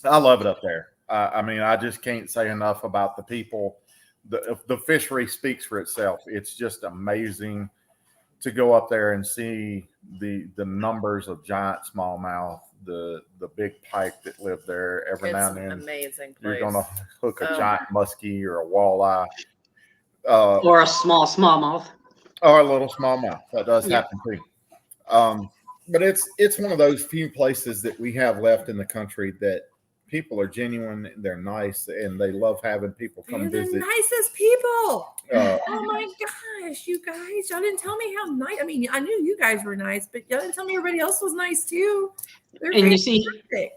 I love it up there. I mean, I just can't say enough about the people. The fishery speaks for itself. It's just amazing to go up there and see the numbers of giant smallmouth, the big pike that live there. Every now and then,
amazing place.
You're gonna hook a giant muskie or a walleye,
or a smallmouth,
or a little smallmouth. That does happen too. But it's one of those few places that we have left in the country that people are genuine, they're nice, and they love having people come visit.
They're the nicest people. Oh my gosh, you guys! Y'all didn't tell me how nice. I mean, I knew you guys were nice, but y'all didn't tell me everybody else was nice too. They're
and you
fantastic.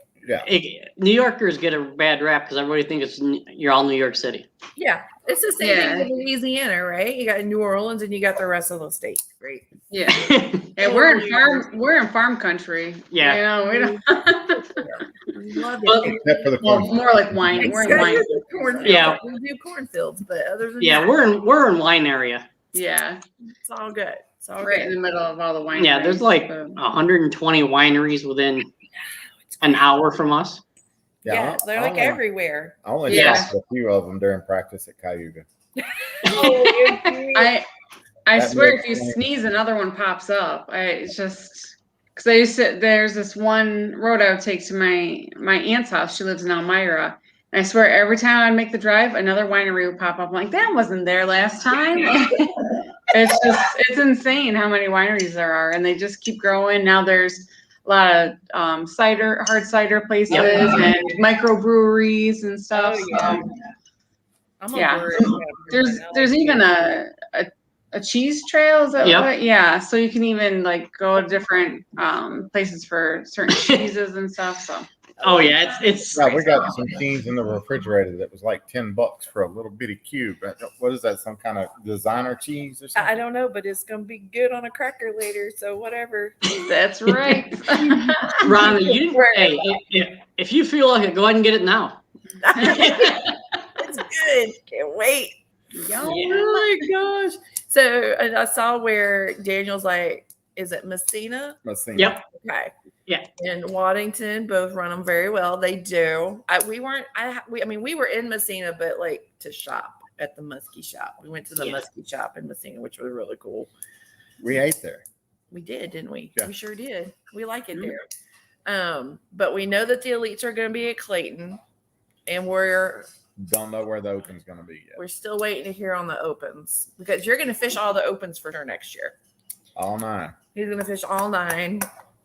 see, New Yorkers get a bad rap because everybody thinks you're all New York City.
Yeah, it's the same thing with Louisiana, right? You got New Orleans and you got the rest of the state, right?
Yeah, and we're in farm country.
Yeah,
we don't.
Love it.
Except for the
more like wine. We're in wine.
Cornfields.
Yeah,
we do cornfields, but other than
that, we're in wine area.
Yeah,
it's all good. It's all
right
good.
in the middle of all the wine.
Yeah, there's like 120 wineries within an hour from us.
Yeah, they're like everywhere.
I only stopped a few of them during practice at Cayuga.
I swear, if you sneeze, another one pops up. It's just because there's this one road I would take to my aunt's house. She lives in Elmira. And I swear, every time I'd make the drive, another winery would pop up. I'm like, that wasn't there last time. It's insane how many wineries there are, and they just keep growing. Now there's a lot of hard cider places and microbreweries and stuff.
Oh, yeah.
There's even a cheese trail. Is that what? Yeah. So you can even go to different places for certain cheeses and stuff. So.
Oh yeah, it's.
Yeah, we got some cheese in the refrigerator that was like $10 for a little bitty cube. What is that? Some kind of designer cheese or something?
I don't know, but it's gonna be good on a cracker later. So whatever.
That's right.
Rhonda, if you feel like it, go ahead and get it now.
It's good. Can't wait. Oh my gosh. So I saw where Daniel's like, is it Messina?
Messina.
Yep.
Okay.
Yeah.
And Waddington both run them very well. They do. We were in Messina, but to shop at the muskie shop. We went to the muskie shop in Messina, which was really cool.
We ate there.
We did, didn't we?
Yeah.
We sure did. We like it there. But we know that the elites are going to be at Clayton, and we're
don't know where the open's going to be yet.
We're still waiting to hear on the opens because you're going to fish all the opens for sure next year.
All 9.
He's going to fish all 9.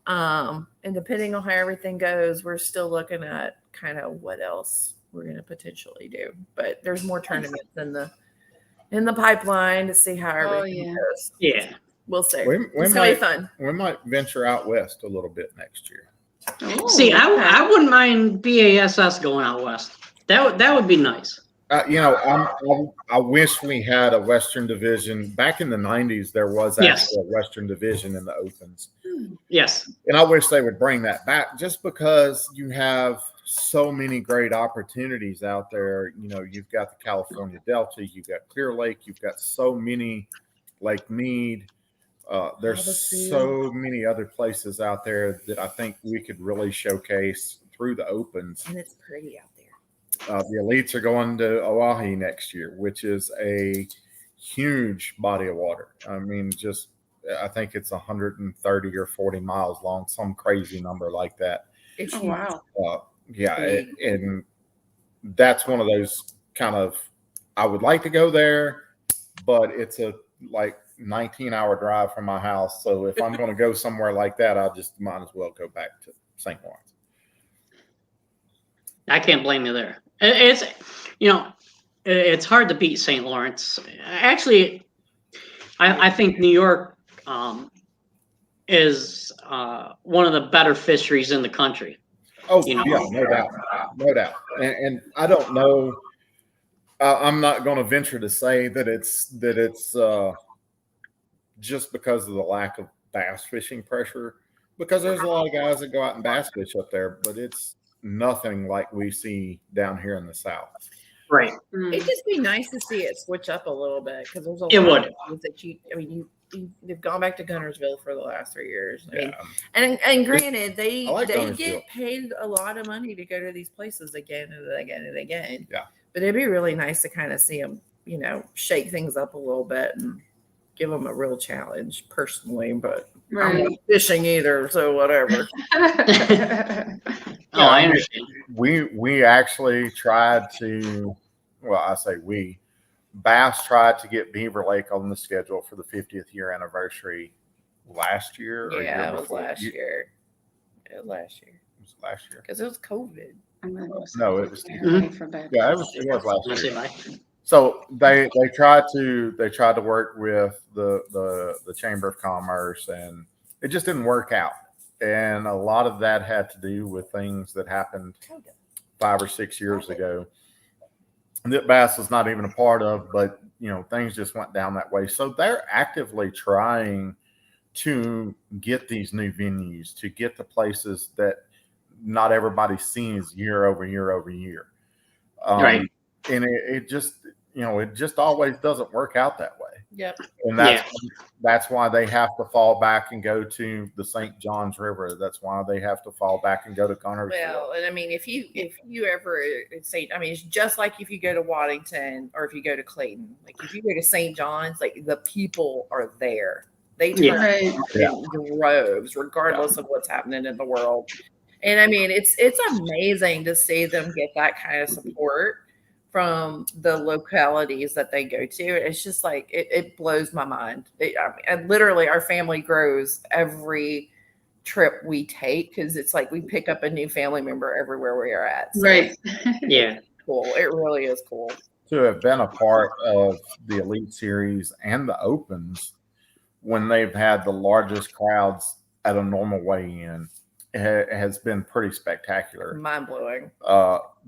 And depending on how everything goes, we're still looking at kind of what else we're going to potentially do. But there's more tournaments in the pipeline to see how everything goes.
Yeah.
We'll see.
We
It's going to be fun.
We might venture out west a little bit next year.
Ooh,
See, I wouldn't mind BASS going out west. That would be nice.
I wish we had a Western division. Back in the 90s, there was actually a Western division in the Opens.
Yes.
And I wish they would bring that back just because you have so many great opportunities out there. You've got the California Delta, you've got Clear Lake, you've got so many, Lake Mead. There's so many other places out there that I think we could really showcase through the Opens.
And it's pretty out there.
The elites are going to Oahe next year, which is a huge body of water. I mean, I think it's 130 or 40 miles long, some crazy number like that.
It's
wow.
And that's one of those kind of, I would like to go there, but it's a 19-hour drive from my house. So if I'm going to go somewhere like that, I just might as well go back to St. Lawrence.
I can't blame you there. It's it's hard to beat St. Lawrence. Actually, I think New York is one of the better fisheries in the country.
Oh, yeah, no doubt. And I don't know. I'm not going to venture to say that it's just because of the lack of bass fishing pressure, because there's a lot of guys that go out and bass fish up there, but it's nothing like we see down here in the South.
Right.
It'd just be nice to see it switch up a little bit because there's a lot of things that you've gone back to Guntersville for the last 3 years. And granted, they get paid a lot of money to go to these places again and again and again.
Yeah.
But it'd be really nice to kind of see them, shake things up a little bit and give them a real challenge personally. But I'm not fishing either, so whatever.
I understand.
We actually tried to, I say we, Bass tried to get Beaver Lake on the schedule for the 50th year anniversary last year.
Yeah, it was last year.
It was last year.
Because it was COVID.
No, it was.
Yeah,
it was last year. So they tried to work with the Chamber of Commerce, and it just didn't work out. And a lot of that had to do with things that happened 5 or 6 years ago that Bass was not even a part of, but things just went down that way. So they're actively trying to get these new venues, to get the places that not everybody sees year over year over year.
Right.
And it just always doesn't work out that way.
Yep.
And that's why they have to fall back and go to the St. Johns River. That's why they have to fall back and go to Guntersville.
Well, and I mean, if you ever say, I mean, it's just like if you go to Waddington or if you go to Clayton. Like if you go to St. John's, like the people are there. They turn in droves, regardless of what's happening in the world. And I mean, it's amazing to see them get that kind of support from the localities that they go to. It's just like it blows my mind. Literally, our family grows every trip we take because it's like we pick up a new family member everywhere we are at. So
right.
Yeah.
Cool. It really is cool.
To have been a part of the Elite Series and the Opens when they've had the largest crowds at a normal weigh-in has been pretty spectacular.
Mind-blowing.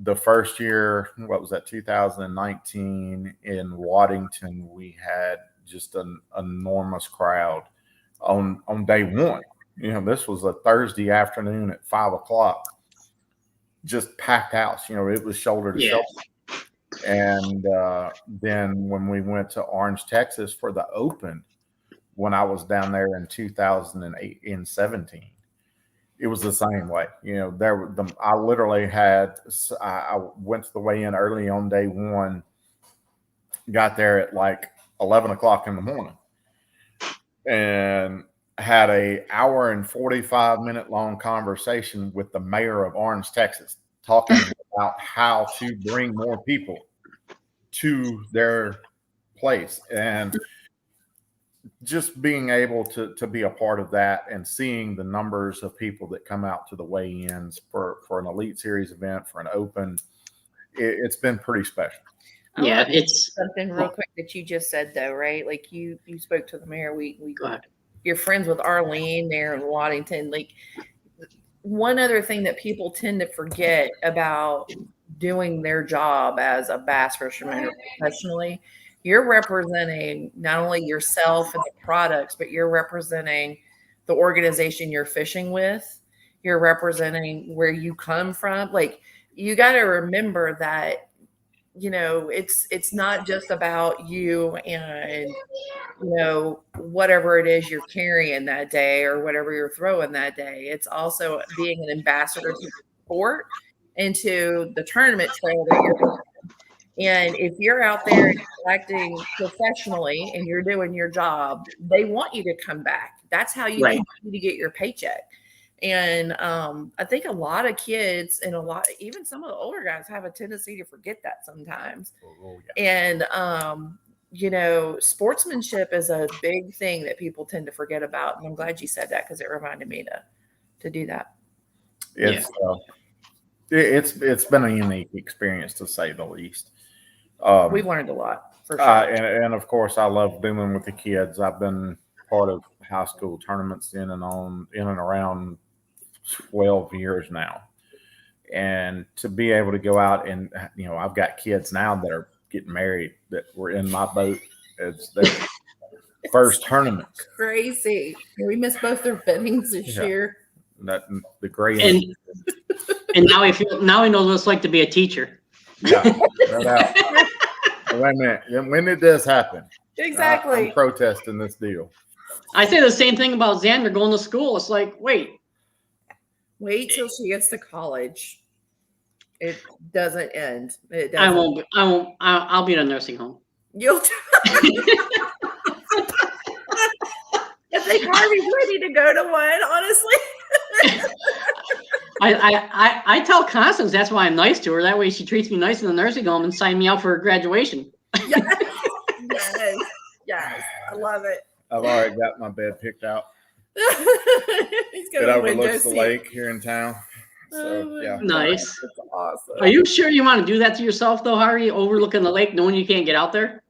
The first year, what was that, 2019 in Waddington, we had just an enormous crowd on day one. This was a Thursday afternoon at 5:00, just packed house. It was shoulder to shoulder. And then when we went to Orange, Texas for the Open, when I was down there in 2008 in 17, it was the same way. I literally I went to the weigh-in early on day one, got there at like 11 o'clock in the morning, and had a hour and 45-minute long conversation with the mayor of Orange, Texas, talking about how to bring more people to their place, and just being able to be a part of that and seeing the numbers of people that come out to the weigh-ins for an Elite Series event, for an Open, it's been pretty special.
Yeah, it's
something real quick that you just said though, right? Like you spoke to the mayor. We
go ahead.
You're friends with Arlene there in Waddington. Like, one other thing that people tend to forget about doing their job as a bass fisherman or professionally, you're representing not only yourself and the products, but you're representing the organization you're fishing with. You're representing where you come from. Like, you got to remember that, you know, it's not just about you and, you know, whatever it is you're carrying that day or whatever you're throwing that day. It's also being an ambassador to the sport and to the tournament trail that you're on. And if you're out there acting professionally and you're doing your job, they want you to come back. That's how you continue to get your paycheck. And I think a lot of kids and even some of the older guys have a tendency to forget that sometimes. And, you know, sportsmanship is a big thing that people tend to forget about. And I'm glad you said that because it reminded me to do that.
It's been a unique experience, to say the least.
We've learned a lot, for sure.
And of course, I love dealing with the kids. I've been part of high school tournaments in and around 12 years now. And to be able to go out and, you know, I've got kids now that are getting married that were in my boat as their first tournament.
Crazy. We missed both their weddings this year.
The great
and now he knows what it's like to be a teacher.
Yeah, no doubt. Wait a minute. When did this happen?
Exactly.
I'm protesting this deal.
I say the same thing about Xander going to school. It's like, wait
till she gets to college. It doesn't end. It doesn't.
I won't. I'll be in a nursing home.
You'll. I think Harvey's ready to go to one, honestly.
I tell Constance that's why I'm nice to her. That way she treats me nice in the nursing home and sign me out for graduation.
Yes. I love it.
I've already got my bed picked out. It overlooks the lake here in town. So yeah.
Nice.
That's awesome.
Are you sure you want to do that to yourself though, Harvey? Overlooking the lake, knowing you can't get out there?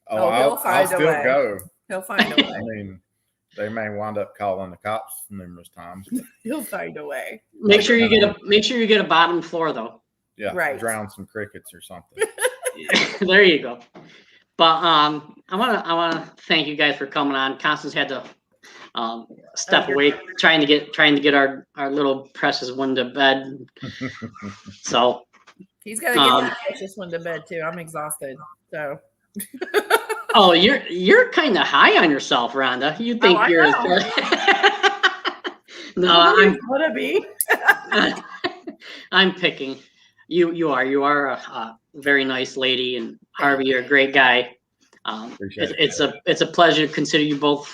I'll still go.
He'll find a way.
I mean, they may wind up calling the cops numerous times.
He'll find a way.
Make sure you get a bottom floor though.
Yeah,
right.
Drown some crickets or something.
There you go. But I wanna thank you guys for coming on. Constance had to step away trying to get our little precious one to bed. So
he's got to get that precious one to bed too. I'm exhausted. So
oh, you're kind of high on yourself, Rhonda. You think you're no, I'm
gonna be.
I'm picking. You are a very nice lady, and Harvey, you're a great guy. It's a pleasure to consider you both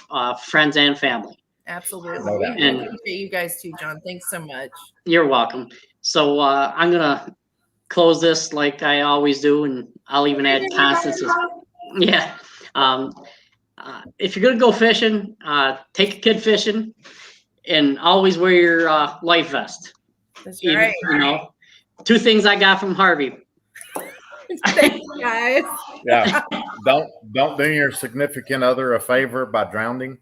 friends and family.
Absolutely. And appreciate you guys too, John. Thanks so much.
You're welcome. So I'm gonna close this like I always do, and I'll even add Constance's. Yeah. If you're gonna go fishing, take a kid fishing, and always wear your life vest.
That's right.
You know, 2 things I got from Harvey.
Thanks, guys.
Yeah. Don't do your significant other a favor by drowning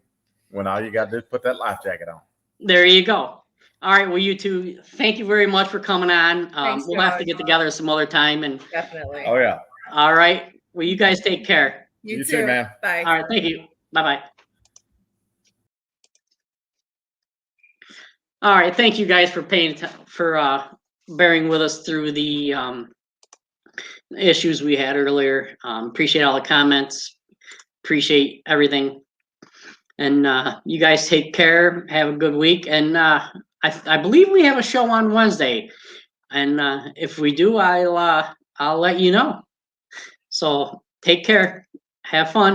when all you got to do is put that life jacket on.
There you go. All right. Well, you two, thank you very much for coming on.
Thanks,
we'll have to get together some other time. And
definitely.
Oh yeah.
All right. Well, you guys take care.
You too,
man.
Bye.
All right. Thank you. Bye-bye. All right. Thank you guys for bearing with us through the issues we had earlier. Appreciate all the comments. Appreciate everything. And you guys take care. Have a good week. And I believe we have a show on Wednesday. And if we do, I'll let you know. So take care. Have fun.